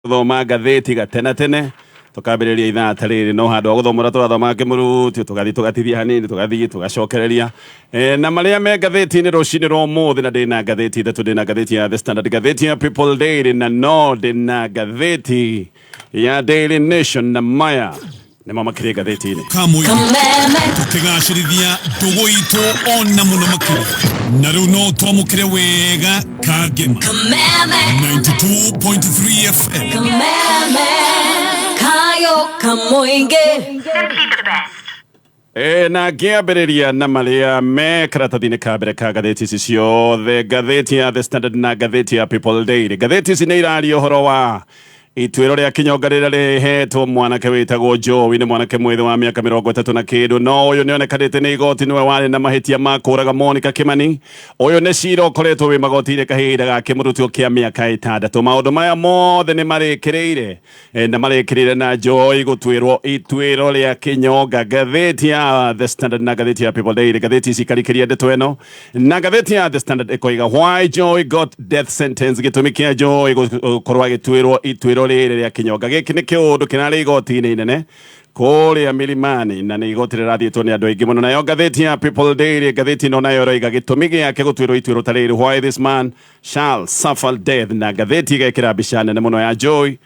Thoma ngathĩti gatene tene tukambĩrĩria ithaa tarĩrĩ no handũ gũthomora twathoma kĩmũruti tugathi tugatithia hanini tugathi tugacokereria na marĩa me ngathĩti-inĩ rũcinĩ rwa ũmũthĩ na ndĩna ngathĩti ithatũ ndĩna ngathĩti ya The Standard, ngathĩti ya People Daily na no ndĩna ngathĩti ya Daily Nation na Maya nĩmo makĩria ngathĩti-inĩ tũkĩgacĩrithia ndũgũ itũ ona mũno makĩria na rĩu no twamũkĩre wega kangema 92.3 FM kayo kamoinge na ngĩambĩrĩria na marĩa me karatathi-inĩ ka mbere ka ngathĩti ici ciothe, ngathĩti ya The Standard na ngathĩti ya People Daily. Ngathĩti ici nĩ iraria ũhoro wa ituĩro rĩa kĩnyonga rĩrĩa rĩhetwo mwanake wĩtagwo Joey, nĩ mwanake mwĩthĩ wa mĩaka 30 na kĩndũ, no ũyũ nĩonekanĩte nĩ igoti nĩwe warĩ na mahĩtia ma kũraga Monica Kimani. Ũyũ nĩ cira ũkoretwo wĩ magoti-inĩ kahinda ga kĩmũrutio kĩa mĩaka 6. Maũndũ maya mothe nĩ marĩkĩrĩire na marĩkĩrĩire na Joey gũtuĩrwo ituĩro rĩa kĩnyonga. Ngathĩti ya The Standard na ngathĩti ya People Daily, ngathĩti ici ikarikĩria ndeto ĩno, na ngathĩti ya The Standard ĩkoiga why Joey got death sentence, gĩtũmi kĩa Joey gũkorwo agĩtuĩrwo ituĩro rĩrĩ rĩa kĩnyonga. Gĩkĩ nĩ kĩũndũ kĩrarĩ igoti-inĩ inene kũrĩa Milimani na nĩ igoti rĩrathiĩtwo nĩ andũ aingĩ mũno. Nayo ngathĩti ya People Daily, ngathĩti ĩno nayo ĩroiga gĩtũmi gĩake gũtuĩrwo ituĩro ta rĩrĩ, why this man shall suffer death, na ngathĩti ĩgekĩra mbica nene mũno ya Joey,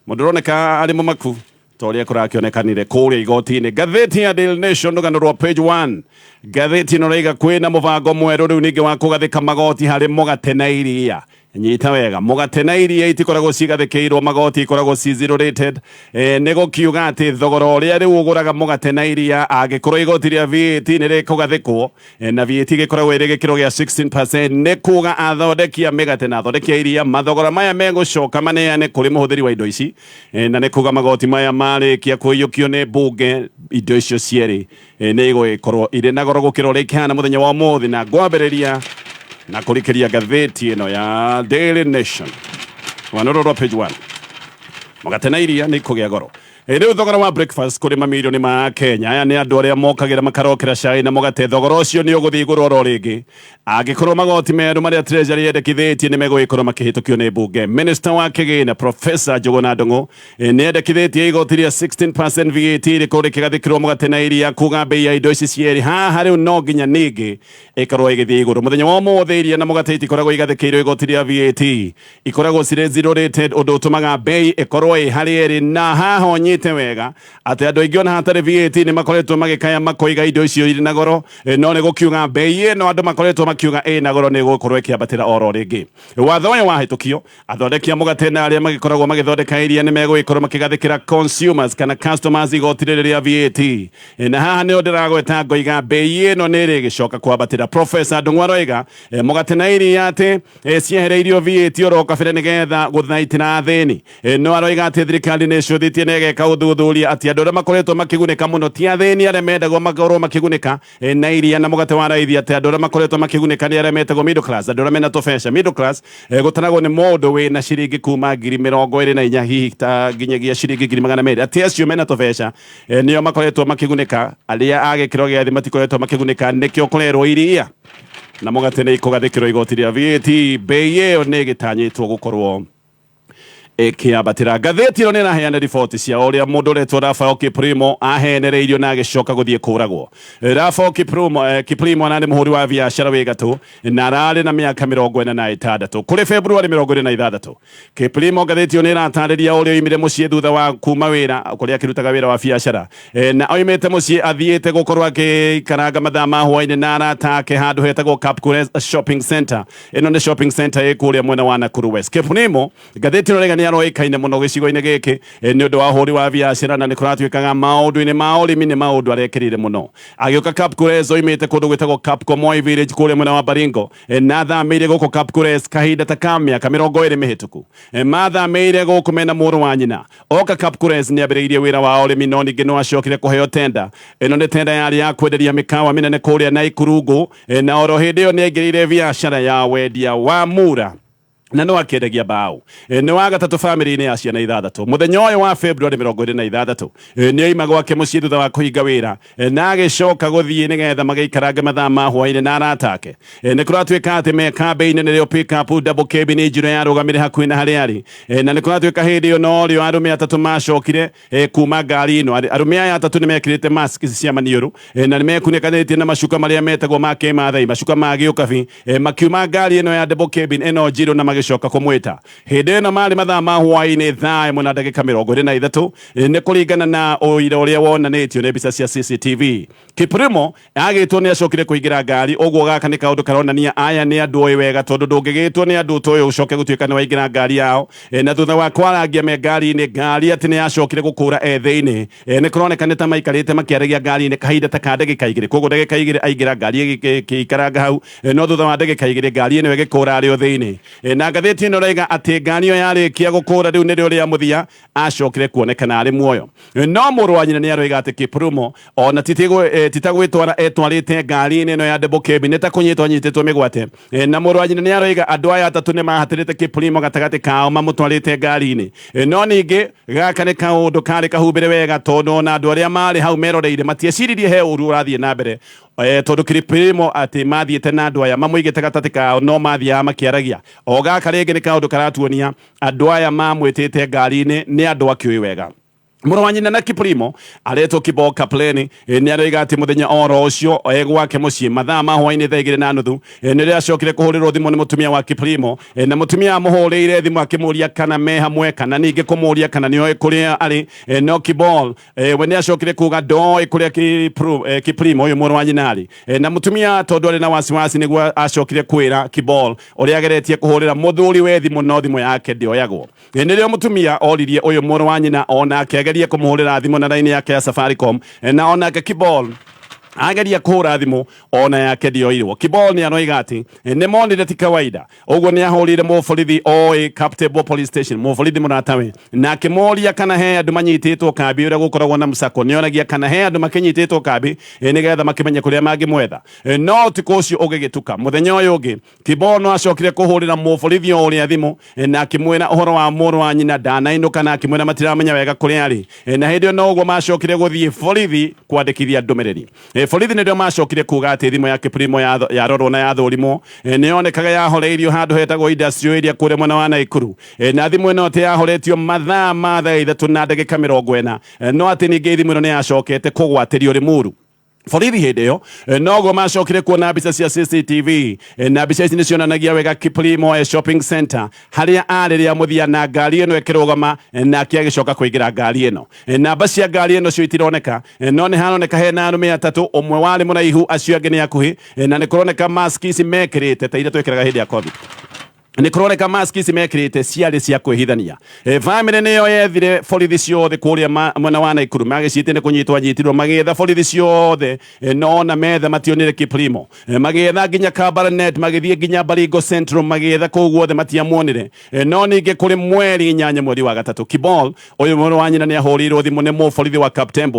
mũndũ ũroneka arĩ mũmaku ta ũrĩa kũrakĩonekanire kũrĩa igoti-inĩ. Ngathĩti ya Daily Nation rũgano rwa page 1, ngathĩti ĩno ĩroiga kwĩna mũbango mwerũ rĩu ningĩ wa kũgathĩka magoti harĩ mugate na iria. Nyita wega, mugate na iria itikoragwo cigathĩkĩirwo magoti, ikoragwo ci zero rated. Nĩ gũkiuga atĩ thogora ũrĩa rĩu ũgũraga mugate na iria angĩkorwo igoti rĩa VAT nĩ rĩkũgathĩkwo na VAT gĩkoragwo ĩrĩ gĩkĩro gĩa 16%, nĩ kuga athondeki a mĩgate na athondeki a iria mathogora maya megũcoka maneane kũrĩ mũhũthĩri wa indo ici, na nĩ kuga magoti maya marĩkia kũiyũkio nĩ mbunge indo icio cierĩ nĩ igũgĩkorwo irĩ na goro gũkĩra ũrĩa ikĩhana mũthenya wa ũmũthĩ. Na ngwambĩrĩria na kũrikĩria ngathĩti ĩno ya Daily Nation rũgano rwa page 1, mugate na iria nĩ ikũgĩa goro. Rĩu thogora wa breakfast kũrĩ mamirioni ma Kenya, aya nĩ andũ arĩa mokagĩra makarokera cai na mugate, thogora ũcio nĩ ũgũthiĩ igũrũ oro rĩngĩ angĩkorwo magoti merũ marĩa Treasury yendekithĩtie nĩ megũgĩkorwo makĩhĩtũkio nĩ mbunge. Minister wa kĩgĩna Professor Njũgũna Ndung'u nĩ endekithĩtie igoti rĩa 16% VAT rĩkorwo rĩkĩgathĩkĩrwo mugate na iria, kuga bei ya indo ici cierĩ haha rĩu no nginya ningĩ ĩkorwo ĩgĩthiĩ igũrũ. Mũthenya wa ũmũthĩ iria na mugate itikoragwo igathĩkĩirwo igoti rĩa VAT, ikoragwo cirĩ zero rated, ũndũ ũtũmaga bei ĩkorwo ĩ harĩ ĩrĩ. Na haha te wega atĩ andũ aingĩ ona hatarĩ VAT nĩ makoretwo magĩkaya makoiga indo icio irĩ na goro, no nĩ gũkiuga bei ĩno andũ makoretwo makiuga ĩna goro nĩ gũkorwo ĩkĩambatĩra oro rĩngĩ. Watho ũyũ wahĩtũkio, athondeki a mugate na arĩa magĩkoragwo magĩthondeka iria nĩ megũgĩkorwo makĩgathĩkĩra consumers kana customers igoti rĩrĩ rĩa VAT, na haha nĩho ndĩragweta ngoiga bei ĩno nĩ ĩrĩgĩcoka kwambatĩra. Professor Ndung'u aroiga mugate na iria atĩ ciehereirio VAT oro kabere nĩgetha gũthaitĩra thĩni, no aroiga atĩ thirikari nĩ ĩcũthĩtie na ĩgeka ũthuthuria atĩ andũ arĩa makoretwo makĩgunĩka mũno ti athĩni arĩa mendagwo makorwo makĩgunĩka na iria na mugate wa raithi, atĩ andũ arĩa makoretwo makĩgunĩka nĩ arĩa metagwo middle class, andũ arĩa mena tũbeca. Middle class gũtaragwo nĩ mũndũ wĩna ciringi kuma 24,000 hihi ta nginyagia ciringi 200,000, atĩ acio mena tũbeca nĩo makoretwo makĩgunĩka, arĩa a gĩkĩro gĩa thĩ matikoretwo makĩgunĩka. Nĩkĩo kũrerwo iria na mugate nĩ ikũgathĩkĩrwo igoti rĩa VAT, bei ĩyo nĩ ĩgĩtanyĩtwo gũkorwo ĩkĩambatĩra. Ngathĩti ĩno nĩ ĩraheana riboti cia ũrĩa mũndũ ũretwo Rafael Kiprimo ahenereirio na agĩcoka gũthiĩ kũragwo. Rafael Kiprimo na nĩ mũhũri wa biacara wĩ gatũ na ararĩ na mĩaka 46 kũrĩ Februari 26. Kiprimo ngathĩti ĩyo nĩ ĩratarĩria ũrĩa oimire mũciĩ thutha wa kuma wĩra kũrĩa akĩrutaga wĩra wa biacara, na oimĩte mũciĩ athiĩte gũkorwo agĩikaranga mathaa ma hwaĩ-inĩ na arata ake handũ hetagwo Kapkures Shopping Center. Ĩno nĩ shopping center ĩ kũrĩa mwena wa Nakuru West. Kiprimo ngathĩti ĩno aroĩkaine mũno gĩcigo-inĩ gĩkĩ nĩ ũndũ wa ũhũri wa biacara, na nĩ kũratuĩkaga maũndũ-inĩ ma ũrĩmi nĩ maũndũ arekĩrĩire mũno. Agĩũka Kapkures oimĩte kũndũ gwĩtagwo Kapkomoi Village kũrĩa mwena wa Baringo, na athamĩire gũkũ Kapkures kahinda ta ka mĩaka 20 mĩhĩtũku. Mathamĩire gũkũ mena mũrũ wa nyina. Oka Kapkures nĩ ambĩrĩirie wĩra wa ũrĩmi, no ningĩ no acokire kũheo tenda. Ĩno nĩ tenda yarĩ ya kwenderia mĩkawa mĩnene kũrĩa Naikuru, na oro hĩndĩ ĩyo nĩ aingĩrĩire biacara ya wendia wa mura na no akendagia bao ni wa gatatu family-ini ya ciana ithathatu muthenya uyu wa February 26 ni aima gwake mucii thutha wa kuhinga wira na agicoka guthii nigetha magikarange mathaa ma hwaini na aratake ni kuratwika ati me campaign ni rio pick up double cabin njiro ya rugamire hakuhi na hari ari na ni kuratwika hindi yo no rio arume atatu macokire kuma ngari ino arume aya atatu ni mekirite mask cia maniuru na ni mekunĩkanĩtie na macuka maria metagwo ma kimathai macuka ma giukabi makiuma ngari ino ya double cabin ino njiro na gicoka kumwita hindi ino mari mathaa ma hwaini thaa imwe na ndagika 23 ni kuringana na uira uria wonanitio ni mbica cia CCTV Kiprimo agitwo ni acokire kuingira ngari uguo gaka ni kaundu karonania aya ni andu oi wega tondu ndungigitwo ni andu toyo gucoke gutuika ni waingira ngari yao na thutha wa kwarangia me ngari ati ni acokire gukura etheini ni kuroneka ni ta maikarite makiaragia ngari ni kahinda ta ndagika igiri koguo ndagika igiri aingira ngari ikaranga hau no thutha wa ndagika igiri ngari ni wegikura ari otheini na ngathiti ino raiga ati ngari yo yarikia gukura riu ni rio ria muthia acokire kuonekana ari muoyo no muru wa nyina ni aroiga ati Kiprimo ona titagwitwara etwarite ngari-ini ino ya double cabin ni ta kunyitwo anyititwo migwate na muru wa nyina ni aroiga andu aya atatu ni mahatirite Kiprimo gatagati kao mamutwarite ngari-ini no ningi gaka ni kaundu kari kahumbire wega tondu na andu aria mari hau meroreire matieciririe he uru urathie na mbere tondu Kiprimo ati mathiete na andu aya mamuigite gatati kao no mathia makiaragia o gaka ringi ni kaundu karatuonia andu aya mamwitite ngari-ini ni andu akiui wega muru wa nyina na Kiprimo aretwo kiboka pleni ni aroiga ati muthenya oro ucio gwake mucii mathaa ma hwaini thaa 2:30 ni ria acokire kuhurirwo thimu ni mutumia wa Kiprimo na mutumia amuhurire thimu akimuria kana me hamwe kana ningi kumuria kana ni oi kuria ari no Kibol we ni acokire kuga ndoi kuria Kiprimo uyu muru wa nyina ari na mutumia tondu ari na wasiwasi niguo acokire kwira Kibol uria ageretie kuhurira muthuri we thimu no thimu yake ndioyagwo ni rio mutumia oririe uyu muru wa nyina ona ageria kumuhurira thimu na line yake ya Safaricom na ona Kibol ageria kuhura thimu ona yake ndioirwo Kibol ni aroiga ati ni monire ti kawaida uguo ni ahurire muborithi oi Captain Police Station muborithi muratawe na akimuria kana he andu manyititwo kambi uria gukoragwo na msako ni onagia kana he andu makinyititwo kambi nigetha makimenya kuria mangimwetha no tiko ucio ugigituka muthenya uyu ungi Kibol no acokire kuhurira muborithi uria thimu na akimwira uhoro wa muru wa nyina ndanainduka na akimwira matiramenya wega kuria ari na hindi no uguo macokire guthie borithi kwandikithia ndumiriri borithi ni ndio macokire kuga ati thimu ya Kiprimo ya rorwo na ya thurimo ni onekaga yahoreirio handu hetagwo industrial area kure mwena wa Naikuru na thimu ino te yahoretio mathaa ma thaa 3 na ndagika 40 no ati ningi thimu ino ni yacokete kugwatirio Limuru borithi hindi yo nogo macokire kuona mbica cia CCTV na mbica ici ni cionanagia wega Kiprimo shopping center haria ariria muthia na ngari ino ikirugama na akiagicoka kuingira ngari ino namba cia ngari ino cio itironeka no ni haroneka hena arume atatu umwe wari munaihu acio angi ni akuhi na ni kuroneka mask ici mekirite ta iria twikiraga hindi ya COVID ni kuroneka mask ici mekirite ciari cia kwihithania family niyo yethire borithi ciothe kuria mwena wa Naikuru magiciite ni kunyitwo nyitirwo magetha borithi ciothe no na metha mationire Kiprimo magetha nginya Kabarnet magithie nginya Baringo Central magetha kuguo the matiamuonire no ningi kuri mweri 8 mweri wa gatatu Kibol uyu muru wa nyina ni ahurirwo thimu ni muborithi wa Captain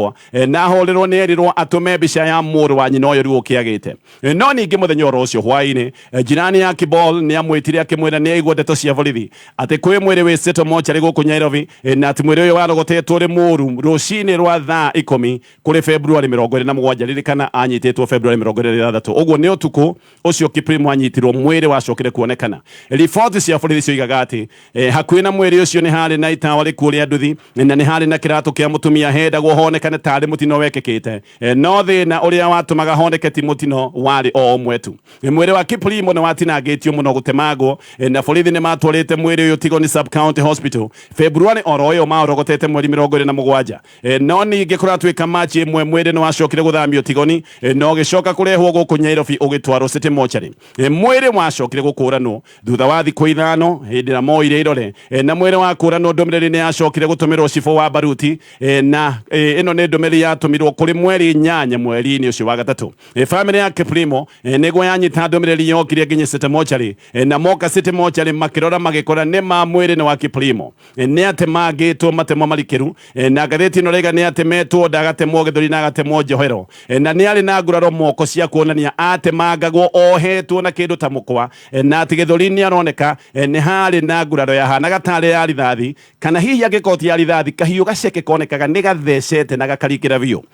na ahurirwo ni erirwo atume mbica ya muru wa nyina uyu riu kiagite no ningi muthenya oro ucio hwaini jirani ya Kibol ni amwitire akimwira ni aigua ndeto cia borithi ati kwi mwiri wi seto mochari guku Nairobi na ati mwiri uyu warogotetwo Limuru rucini rwa thaa 10 kuri February 27 ririkana anyitetwo February 23 uguo ni utuku ucio Kiprimo anyitirwo mwiri wacokire kuonekana riboti cia borithi cioigaga ati hakuhi na mwiri ucio ni hari na itawa rikuria nduthi na ni hari na kiratu kia mutumia hendagwo honekane tari mutino wekekite no thina uria watumaga honeke ti mutino wari o umwe tu mwiri wa Kiprimo ni watinangitio muno gutemagwo na borithi ni matwarite mwiri uyu Tigoni Sub County Hospital February oro yo marogotete mweri 27 no ningi kuratwika machi imwe mwiri ni wacokire guthamio Tigoni no gicoka kurehwo guku Nairobi ugitwarwo City Mortuary mwiri wacokire gukuranwo thutha wa thiku ithano hindi na moire irore na mwiri wa kuranwo ndumiriri ni yacokire gutumirwo cifo wa Baruti na ino ni ndumiriri yatumirwo kuri mweri 8 mweri-ini ucio wa gatatu family ya Kiprimo niguo yanyita ndumiriri yokire nginya City Mortuary na moka City mochari makirora magikora ne ma mwiri ne wa Kiprimo ne ate magitwo matemo marikiru na gatheti no rega ne ate metwo ndagatemwo githuri na agatemwo Njohero na ne ari na nguraro moko cia kuonania ate magagwo ohetwo na kindu ta mukwa na ati githuri ni aroneka ne hari na nguraro ya hana gatare ya rithathi kana hihi agikoti ya rithathi kahiu gaceke konekaga ni gathecete na gakarikira biu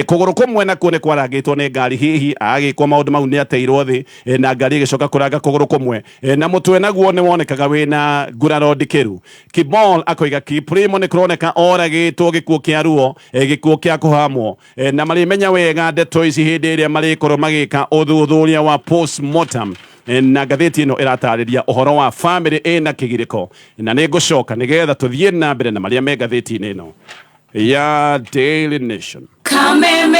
kuguru kumwe na kuone kwaragitwo ne ngari hihi agikwa maundu mau ni ateirwo thi na ngari igicoka kuranga kuguru kumwe na mutwe naguo ni wonekaga wina nguraro ndikiru Kibol akoiga Kiprimo ni kuroneka oragitwo gikuo kia ruo gikuo kia kuhamwo na mari menya wega ndeto ici hindi iria mari korwo magika uthuthuria wa postmortem na gatheti ino iratariria uhoro wa family ina kigiriko na ni ngucoka nigetha tuthie na mbere na maria me gatheti ino ya Daily Nation. Kameme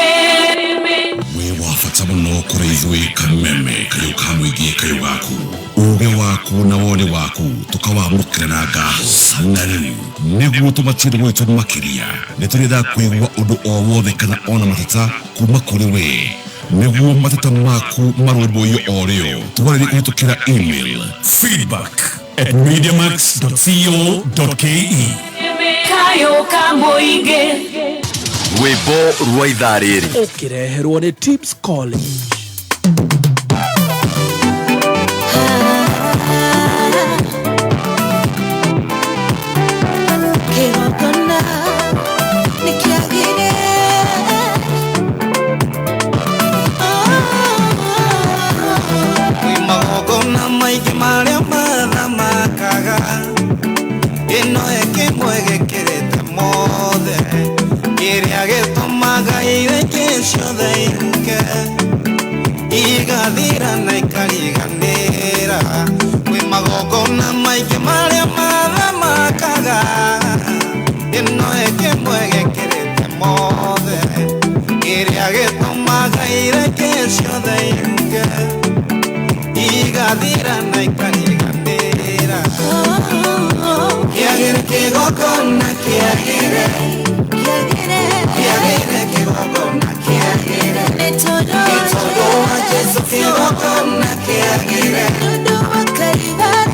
we wafata muno kuri ithui kameme kayo kamwigie kayo gaku uge waku na wone waku tukawamukira na gasanari niguo tumatire gwitu makiria niturida kwigwa undu o wothe kana ona matata kuma kuri we niguo matata maku marumbuyo oreo tuwarire kuhitukira email feedback@mediamax.co.ke kayo kamoinge Rwimbo rwa ithaa rĩrĩ ukireherwo ni Tips College. Igathira na ikariganira kwi magongona maingĩ marĩa mathamakaga ĩno ĩkĩmwe gĩkĩrĩte mothe ĩrĩa gĩtũmaga ireke ciothe iruge igathira na ikariganĩra kĩagĩre kĩgongona kĩagĩre kĩgongona kĩagĩre Nitodo wa Jesu kigogona kiagire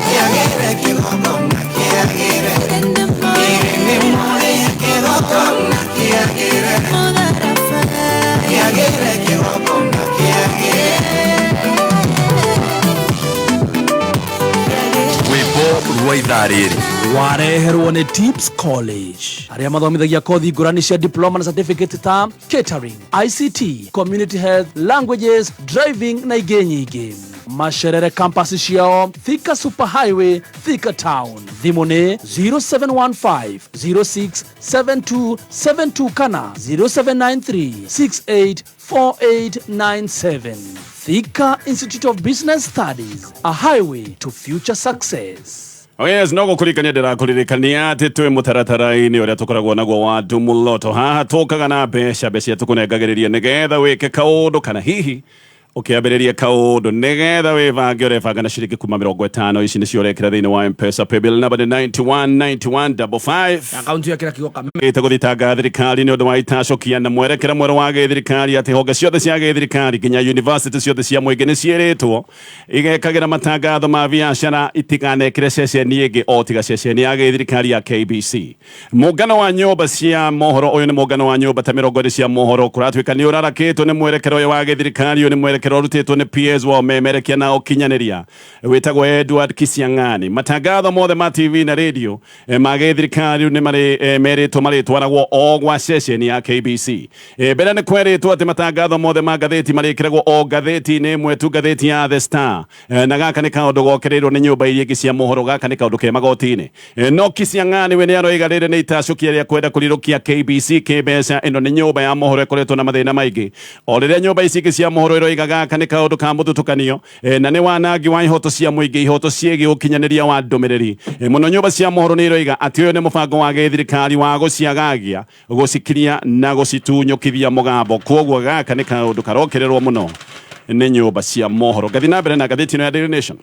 Kiagire kigogona kiagire Irene more kigogona kiagire Kiagire kigogona kiagire Rwimbo rwa ithaa rĩrĩ wareherwo ni Tips College aria mathomithagia kothi ngurani cia diploma na certificate ta catering, ICT, community health, languages, driving na ingĩ nyingĩ. Macerere campus ciao Thika Super Highway, Thika Town. Thimu ni 0715 067272 kana 0793 684897. Thika Institute of Business Studies, a highway to future success. Oh yes, no gukurikania ndirakuririkania ati twi mutaratara-ini uria tukoragwo naguo wa Ndumuloto haha tukaga na mbeca tukunengagiriria nigetha wike kaundu kana hihi ukiambiriria kaundu nigetha wivange urebanga na ciringi kuma 50 ici nicio urekira thiini wa M-Pesa paybill number 919155 akaunti ya kira kigoka itaguthitanga thirikari ni undu wa itacokia na mwerekera mweru wa githirikari ati honge ciothe cia githirikari kinya university ciothe cia muingi ni cieritwo igekagira matangatho ma biashara itikanekire ceceni ingi o tiga ceceni ya githirikari ya KBC. Mungano wa nyumba cia mohoro uyu ni mungano wa nyumba ta 20 cia mohoro kuratwika ni urarakitwo ni mwerekero uyu wa githirikari uyu ni mwerekero rutitwo ni PS wa memerekia na ukinyaniria witagwo Edward Kisiang'ani. Matangatho mothe ma TV na radio ma githirikari ni mari meritwo maritwaragwo o gwa ceceni ya KBC. Mbere ni kweritwo ati matangatho mothe ma gatheti marikiragwo o gatheti-ini imwe tu, gatheti ya The Star, na gaka ni kaundu gokereirwo ni nyumba iria ingi cia mohoro, gaka ni kaundu ke magoti-ini. No Kisiang'ani we ni aroiga riri ni itacukia ria kwenda kurirukia KBC kimbeca. Ino ni nyumba ya mohoro ikoretwo na mathina maingi o riria nyumba ici ingi cia mohoro iroiga gaka ni kaundu ka muthutukanio na ni wanangi wa ihoto cia muingi, ihoto ciegi ukinyaniria wa ndumiriri. Muno nyumba cia mohoro ni iroiga ati uyu ni mubango wa githirikari wa guciagagia, gucikiria na gucitunyukithia mugambo. Koguo gaka ni kaundu karokererwo muno ni nyumba cia mohoro. Gathi na mbere na gatheti ya Daily Nation.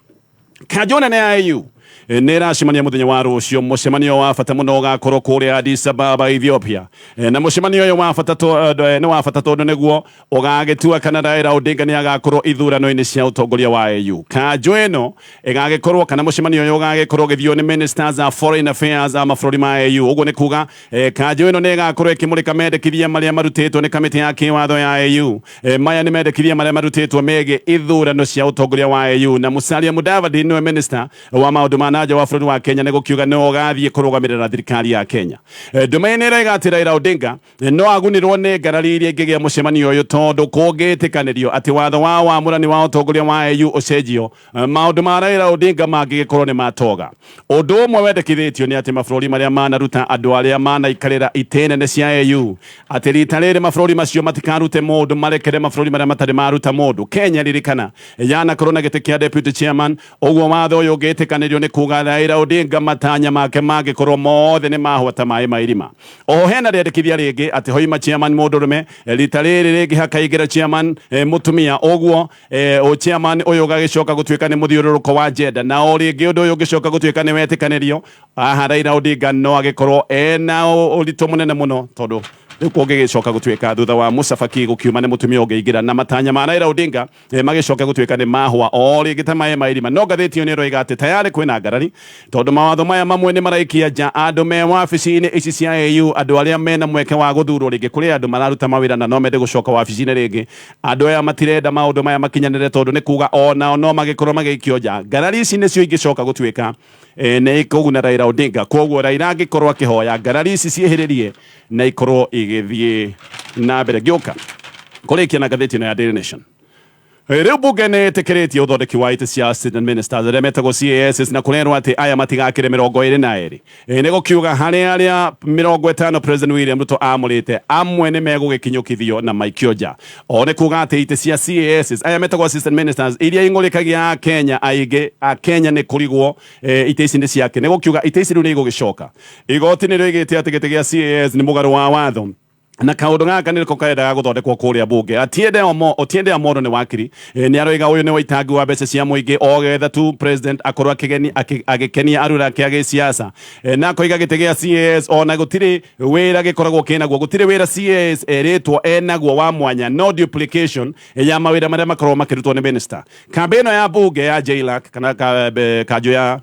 Kajona ni AU niracemania muthenya wa rucio mucemanio wa bata muno gakorwo kuria Addis Ababa Ethiopia na mucemanio uyu wa bata ni wa bata tondu niguo ugagitua kana Raila Odinga ni agakorwo ithurano-ini cia utongoria wa AU kanjo ino igagikorwo kana mucemanio uyu ugagikorwo githio ni ministers of foreign affairs a mabũrũri ma AU uguo ni kuga kanjo ino ni igakorwo ikimurika mendekithia maria marutitwo ni kamiti ya kiwatho ya AU maya ni mendekithia maria marutitwo mege ithurano cia utongoria wa AU na Musalia Mudavadi ni minister wa maundu ma nanja wa bũrũri wa Kenya ni gukiuga no gathie kurugamirira thirikari ya Kenya ndumaine iraigati Raila Odinga no agunirwo ni ngarari iria ingigia mucemanio uyu tondu kungitikanĩrio ati watho wa wamũrani wa utongoria wa AU ucenjio maundu ma Raila Odinga mangigikorwo ni matoga undu umwe wendekithitio ni ati mabũrũri maria manaruta andu aria manaikarira itene cia AU ati rita riri mabũrũri macio matikarute mundu marekere mabũrũri maria matari maruta mundu Kenya ririkana yana korona gite kia deputy chairman uguo watho uyu ugitikanĩrio ni kuga Raila Odinga matanya make mangikorwo mothe ni mahota mai mairima oho hena riendekithia ringi ati hoima chairman mundurume rita riri ringi hakaigera chairman mutumia uguo o chairman uyu gagicoka gutuika ni muthiururuko wa gender na o ringi undu uyu gicoka gutuika ni wetikanirio Raila Odinga no agikorwo ena uritu munene muno tondu kungigicoka gutuika thutha wa Musa Faki gukiuma ni mutumia ungiingira na matanya ma Raila Odinga magicoka gutuika ni mahwa o ringi ta mai mairima no gathitio ni roiga ati tayari kwina ngarari tondu mawatho maya mamwe ni maraikia ja andu me wabici-ini ici cia AU andu aria mena mweke wa guthurwo ringi kuri andu mararuta mawira na no mende gucoka wabici-ini ringi andu aya matirenda maundu maya makinyanire tondu ni kuga ona no magikorwo magikio ja ngarari ici nicio ingicoka gutuika na ikuguna Raila Odinga koguo Raila angikorwo akihoya ngarari ici ciehiririe na ikorwo igithie na mbere gioka kurikia na gatheti ya Daily Nation riu bunge ni itikiritie uthondeki wa iti cia assistant ministers aria metagwo CAS na kurerwo ati aya matigakire 22 ni gukiuga hari aria 50 President William Ruto amurite amwe ni megugikinyukithio na maikioja one kuga ati iti cia CAS aya metagwo assistant ministers iria ingurikagia Kenya aige a Kenya ni kurigwo iti ici ni ciake ni gukiuga iti ici riu ni igugicoka igoti ni rigite ati gite gia CAS ni mugaru wa watho na kaundu gaka niko kaendaga guthondekwo kuria bunge otiende amodo ni wakiri ni aroiga uyu ni waitangi wa mbeca cia muingi ogetha tu president akorwo agikenia arura ake agi siasa na koiga gite gia CAS ona gutiri wira gikoragwo kinaguo gutiri wira CAS eritwo enaguo wa mwanya no duplication ya mawira maria makorwo makirutwo ni minister kambeno ya bunge ya JLAC kana kanjo ya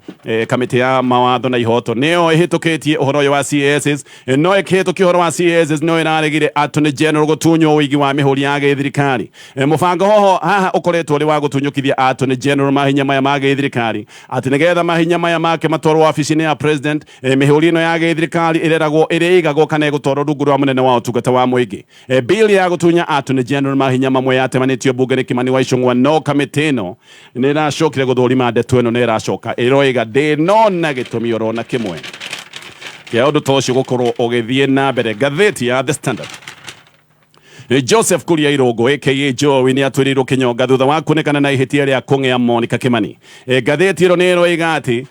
kamiti ya mawatho na ihoto neo ihitukitie uhoro wa CAS no ikihitukia uhoro wa CAS no aregire Attorney General gutunyo wigi wa mihuri ya thirikari mubango hoho haha ukoretwo ri wa gutunyukithia Attorney General mahinya maya ma thirikari ati nigetha mahinya maya make matwarwo wabici-ini ya president mihuri ino ya thirikari ireragwo iriigagwo kana igutwarwo rungu rwa munene wa utungata wa muingi bill ya gutunya Attorney General mahinya mamwe yatemanitio bunge ni Kimani wa Ichung'wa no kamiti ino ni iracokire guthurima ndeto ino ni iracoka iroiga ndinona gitumi orona kimwe kia undu tocio gukorwo ugithie na mbere gatheti ya The Standard Joseph Kuria Irogo aka Joey ni atwirirwo kinyonga thutha wa kunekana na ihitia ria kung'ea Monica Kimani gatheti iro ni roiga ati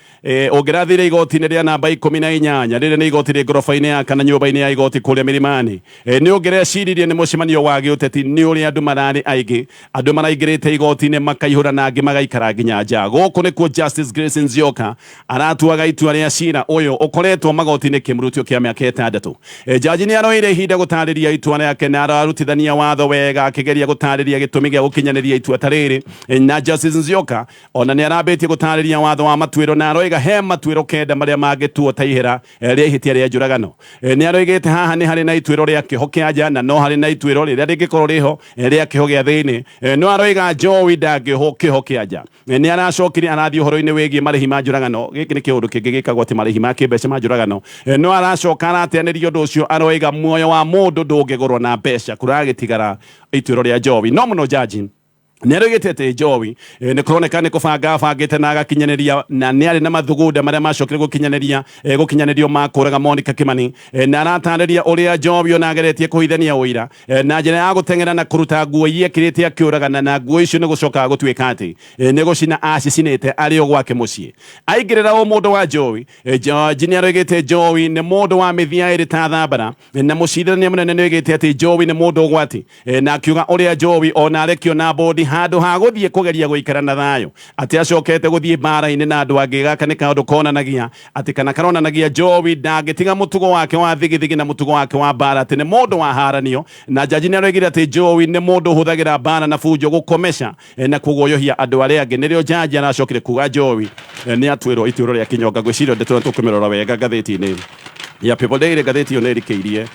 ongerathire igoti-ini ria namba 18 riri ni igoti ri ngoroba-ini ya kana nyumba-ini ya igoti kuria Milimani ni ongereciririe ni mucemanio wa giuteti ni uria andu marari aigi andu maraingirite igoti-ini makaihura na angi magaikara nginya nja guku nikuo Justice Grace Nzioka aratuaga itua ria cira uyu ukoretwo magoti-ini kimurutio kia miaka 6 jaji ni aroire ihinda gutariria itua riake na ararutithania watho wega akigeria gutariria gitumi gia gukinyaniria itua tariri na Justice Nzioka ona ni arambitie gutariria watho wa matuiro na aroiga he matuiro kenda maria magituo taihira ria ihitia ria njuragano ni aroigite haha ni hari na ituiro ria kiho kia nja na no hari na ituiro riria ringikorwo riho ria kiho gia thiini no aroiga Joey ndangiho kiho kia nja ni aracokirie arathie uhoro-ini wigie marihi ma njuragano giki ni kiundu kingi gikagwo ati marihi ma kimbeca ma njuragano no aracoka arateaniria undu ucio aroiga muoyo wa mundu ndungigurwo na mbeca kuragitigara ituiro ria Joey no muno jaji ni aroigite ati Joey ni kuroneka ni kubanga bangite na agakinyaniria na ni ari na mathuguda maria macokire gukinyanirio makuraga Monica Kimani na aratariria uria Joey ona ageretie kuhithania uira na njira ya guteng'era na kuruta nguo iria kirite akiuragana na nguo icio ni gucoka gutuika ati ni gucina acicinite ari o gwake mucii aingirira o mundu wa Joey George ni aroigite Joey ni mundu wa mithia iri ta thambara na mucirithania munene ni oigite ati Joey ni mundu gwati na akiuga uria Joey ona arekio na bodi handu ha guthie kugeria guikara na thayo ati acokete guthie mbara-ini na andu angi gaka ni kaundu konanagia ati kana karonanagia Jowi ndangitiga mutugo wake wa thigithigi na mutugo wake wa mbara ati ni mundu wa haranio na jaji ni aroigire ati Jowi ni mundu huthagira mbara na fujo gukomesha na kugoyohia andu aria angi nirio jaji aracokire kuga Jowi ni atwirwo ituro ria kinyonga gwicirio ndeto tukumirora wega gatheti-ini ya People Daily gatheti yo nerikeirie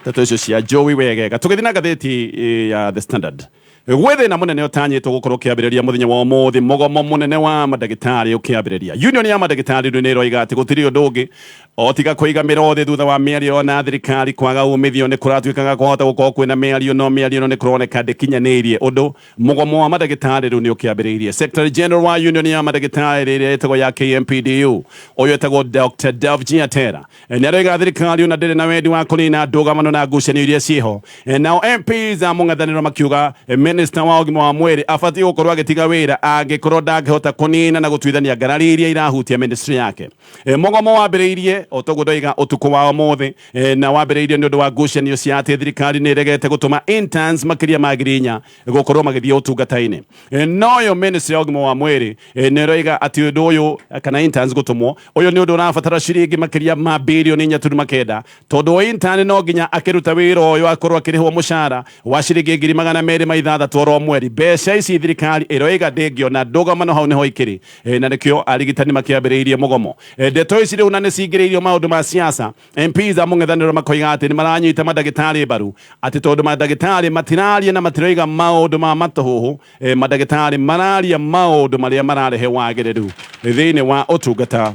ndeto icio cia Jowi wegega tugithii na gatheti ya The Standard gwethe na munene utanyitwo gukorwo kiambiriria muthenya wa umuthi mugomo munene wa madagitari ukiambiriria union ya madagitari ni roiga ati gutiri undu ungi otiga kuiga mirothe thutha wa miario na thirikari kwaga umithio ni kuratwikaga kuhota gukorwo kwina miario no ni kuroneka ndikinyanirie undu mugomo wa madagitari ni ukiambiririe Secretary General wa union ya madagitari iria etagwo ya KMPDU uyu etagwo Dr. Davji Atera ni aroiga thirikari una ndiri na wendi wa kunina ndugamano na ngucanio iria ciho nao MPs a mung'ethaniro makiuga Minister wa ũgima wa mwĩrĩ abatie gukorwo agitiga wira angikorwo ndangihota kunina na gutwithania ngarari iria irahutia ministry yake mugomo wambiriirie otoguo ndoiga utuku wa umuthi na wambiriirie ni undu wa ngucanio cia ati thirikari ni iregete gutuma interns makiria ma ngiri 4 gukorwo magithie utungata-ini noyo ministry ya ũgima wa mwĩrĩ ni iroiga ati undu uyu kana interns gutumwo uyu ni undu urabatara ciringi makiria ma bilioni 4.9 tondu intern no nginya akiruta wira uyu akorwo akirihwo mushara wa ciringi 200 maitha toro mweri mbeca ici thirikari iroiga ndingiona ndugamano hau niho ikiri na nikio arigitani makiambiriirie mugomo ndeto ici riu na ni cingiriirio maundu ma siasa MPs a mung'ethaniro makoiga ati ni maranyita madagitari baru ati tondu madagitari matiraria na matiroiga maundu ma matahuhu madagitari mararia maundu maria mararehe wagiriru thiini wa utungata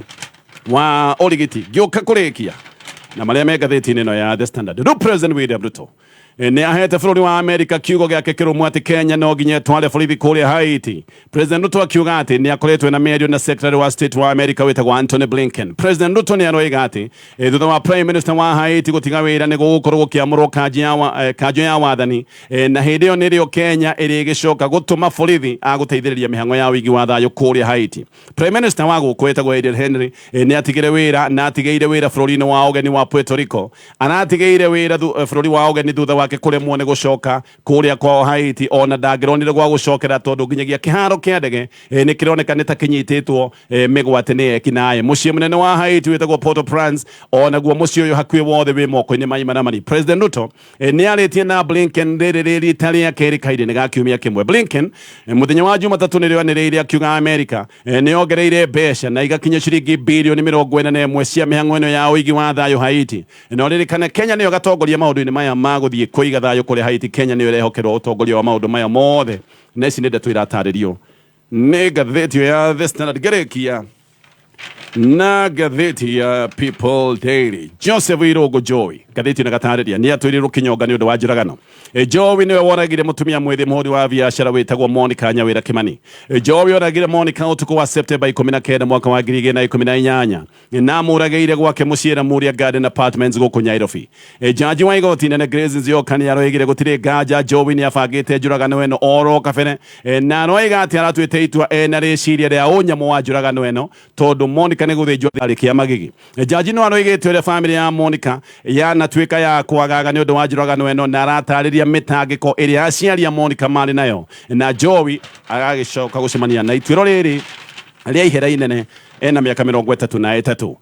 wa urigiti giuka kurikia na maria me gatheti-ini no ya The Standard riu President William Ruto ni ahete bũrũri wa Amerika kiugo gĩake kĩrũmu ati Kenya no nginya tware borithi kũrĩa Haiti. President Ruto akiuga ati ni akoretwo na mĩario na Secretary wa State wa America wĩtagwo Antony Blinken. President Ruto ni aroiga ati thutha wa Prime Minister wa Haiti gũtiga wĩra nĩ gũgũkorwo gũkĩamũrwo kanjũ ya wathani na hĩndĩ ĩyo nĩrĩo Kenya ĩrĩgĩcoka gũtũma borithi a gũteithĩrĩria mĩhang'o ya ũigi wa thayũ kũrĩa Haiti. Prime Minister wa gũkũ wĩtagwo Ariel Henry ni atigire wĩra na atigĩire wĩra bũrũri-inĩ wa ũgeni wa Puerto Rico. Anatigĩire wĩra bũrũri wa ũgeni thutha wake kuremwo ni gucoka kuria kwa Haiti ona ndangĩronire gwa gucokera tondu nginyagia kiharo kia ndege ni kironeka ni ta kinyititwo migwate ni ekinaye muciĩ munene wa Haiti wĩtagwo Port-au-Prince ona guo muciĩ uyu hakuhĩ wothe wĩ moko-inĩ ma imaramari. President Ruto ni arĩtie na Blinken rĩrĩ rita rĩa kerĩ kahinda-inĩ ga kiumia kĩmwe. Blinken muthenya wa Jumatatu nĩ rĩanĩrĩire akiuga Amerika nĩ yongereire mbeca na igakinya ciringi bilioni 41 cia mĩhang'o ĩno ya ũigi wa thayũ Haiti no ririkane Kenya nĩyo gatongoria maũndũ-inĩ maya ma gũthiĩ kũiga thayũ kũrĩa Haiti. Kenya nĩyo ĩrehokerwo ũtongoria wa maũndũ maya mothe na ici nĩ ndeto iratarĩrio nĩ gatheti ya The Standard ngĩrĩkia na gatheti ya People Daily. Joseph Irũngũ Jowi gatheti na gatarĩria ni atwĩrirwo kinyonga nĩ ũndũ wa njũragano. Jowi nĩwe woragire mutumia mwĩthĩ mũhũri wa biacara wĩtagwo Monica Nyawĩra Kimani. Jowi oragire Monica ũtukũ wa Septemba 19 mwaka wa 2018 na mũragĩire gwake mũciĩ Ramuria Garden Apartments gũkũ Nairobi. Jaji wa igoti inene Grace Nzioka nĩ aroigire gũtirĩ nganja Jowi nĩ abangĩte njũragano ĩno oro kabere na aroiga atĩ aratuĩte itua na rĩciria rĩa ũnyamũ wa njũragano ĩno tondu Monica nĩ gũthĩnjwo arĩkia magigi. Jaji no aroigĩte ũrĩa family ya Monica yanatuĩka ya kwagaga nĩ ũndũ wa njũragano ĩno na aratarĩria mĩtangĩko ĩrĩa aciari a Monica marĩ nayo na Jowi agagĩcoka gũcemania na ituĩro rĩrĩ rĩa ihera inene ena miaka 33.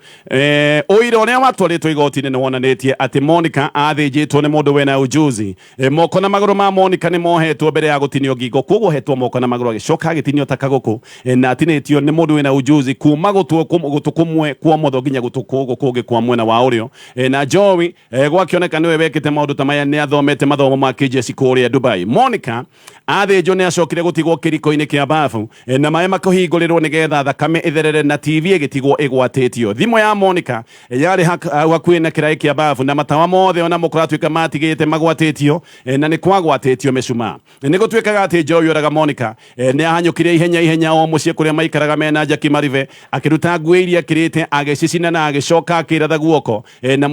Ũira ũrĩa watwarĩtwo igoti-inĩ nĩ wonanĩtie atĩ Monica athĩnjĩtwo nĩ mũndũ wĩna ujuzi. Moko na magũrũ ma Monica nĩ mohetwo mbere ya gũtinio ngingo, koguo hetwo moko na magũrũ agĩcoka agĩtinio ta kagũkũ na atinĩtio nĩ mũndũ wĩna ujuzi kuma gũtũ kũmwe kwa motho nginya gũtũ kũngĩ kwa mwena wa ũrĩo. Na Jowi gwakĩoneka nĩwe wekĩte maũndũ ta maya nĩ athomete mathomo ma KJC kũrĩa Dubai. Monica athĩnjwo nĩ acokire gũtigwo kĩriko-inĩ kĩa bafu na maĩ makũhingũrĩrwo nĩgetha thakame ĩtherere na TV ĩgĩtigwo ĩgwatĩtio. Thimũ ya Monica yarĩ hakuhĩ na kĩraĩ kĩa bafu na matawa mothe ona mũkũratuĩka matigĩte magwatĩtio na nĩ kwagwatĩtio mĩcumaa. Nĩ gũtuĩkaga atĩ Jowi oraga Monica nĩ ahanyũkire ihenya o mũciĩ kũrĩa maikaraga mena Jackie Marive akĩruta nguo iria akĩrĩte agĩcicina na agĩcoka akĩratha guoko na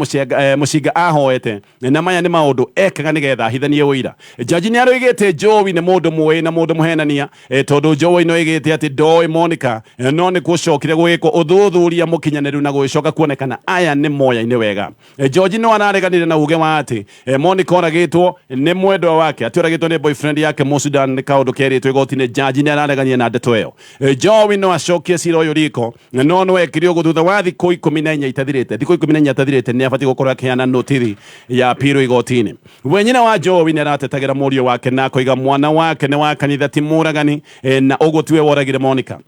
mũcinga ahoete na maya nĩ maũndũ ekaga nĩgetha ahithanie ũira. Jaji nĩ aroigĩte Jowi nĩ mũndũ mũĩ na mũndũ mũhenania tondu Jowi no oigĩte atĩ ndoĩ Monica no nĩ gũcokire gwiko uthuthuria mukinyaneru na gwicoka kuonekana aya ni moya-ini wega. George no arareganire na uge wa ati Monica oragitwo ni mwendwa wake ati oragitwo ni boyfriend yake Musudan ni kaundu keritwo igoti-ini jaji ni arareganie na ndeto iyo. Jowi no acokie cira uyu riko no ekirio guthutha wa thiku 14 itathirite thiku 14 itathirite ni abati gukorwo akiheana notithi ya piro igoti-ini. We nyina wa Jowi ni aratetagira murio wake na koiga mwana wake ni wa kanitha ti muragani na ugotwe woragire Monica.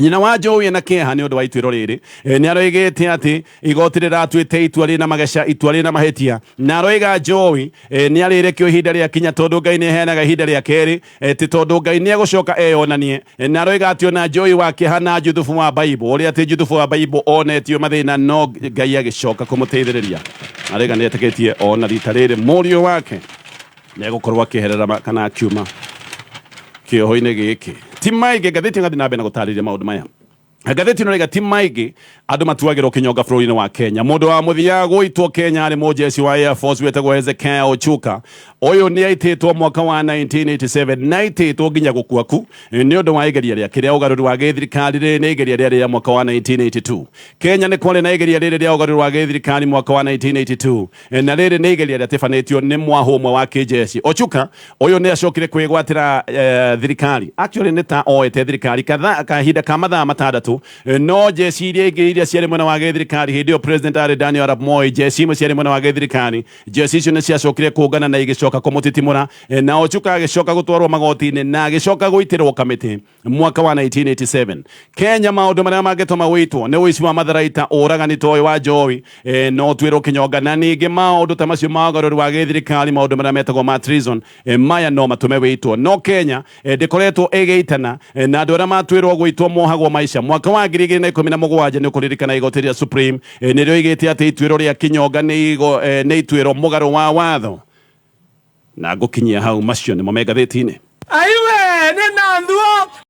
Nyina wa Jowi na kieha ni undu wa itwiro riri ni aroigite ati igoti riratwite itua rina magesha itua rina mahetia na aroiga Jowi ni arirekio ihinda ria kinya tondu Ngai ni heanaga ihinda ria keri ti tondu Ngai ni agucoka eyonanie na aroiga ati ona Jowi wa kieha na Juthubu wa Bible uri ati Juthubu wa Bible onetio mathina no Ngai agicoka kumuteithiriria arega ni etikitie ona rita riri murio wake ni gukorwo akiherera kana akiuma kioho-ini giki ti maige gathiti ngathi na bena gutariria maundu maya gathiti no ti maige andu matuagirwo kinyonga bũrũri-inĩ wa Kenya mundu wa muthia gwitwo Kenya ari mujeci wa Air Force wetagwo Hezekiah Ochuka uyu ni aititwo mwaka wa 1987 na aititwo nginya gukua ku ni undu wa igeria ria kiria ugaruri wa githirikari ri ni igeria ria mwaka wa 1982 Kenya ni kwari na igeria ria ugaruri wa githirikari mwaka wa 1982 na riri ni igeria ria tifanitio ni mwahumwe wa kijeshi. Ochuka uyu ni acokire kwigwatira thirikari actually ni ta oete thirikari kahinda ka mathaa matandatu no jeshi iria ciari mwena wa githirikari hindi o president ari Daniel Arap Moi jeshi imwe ciari mwena wa githirikari jeshi icio ni ciacokire kungana na igicoka kumutitimura na Ochuka agicoka gutwarwo magoti-ini na agicoka guitirwo kamiti mwaka wa 1987 Kenya maundu maria mangituma witwo ni uici wa matharaita uragani toy wa Jowi no twirwo kinyonga na ningi maundu ta macio ma ugaruri wa githirikari maundu maria metagwo ma treason maya no matume witwo no Kenya ndikoretwo igiitana na andu aria matwirwo gwitwo mohagwo maisha mwaka wa 2017 ni kuririkana igoti ria Supreme ni rio igite ati itwiro ria kinyonga ni itwiro mugaru wa watho na gukinyia hau macio ni mo me gathiti-ini aiwe ni nandhuo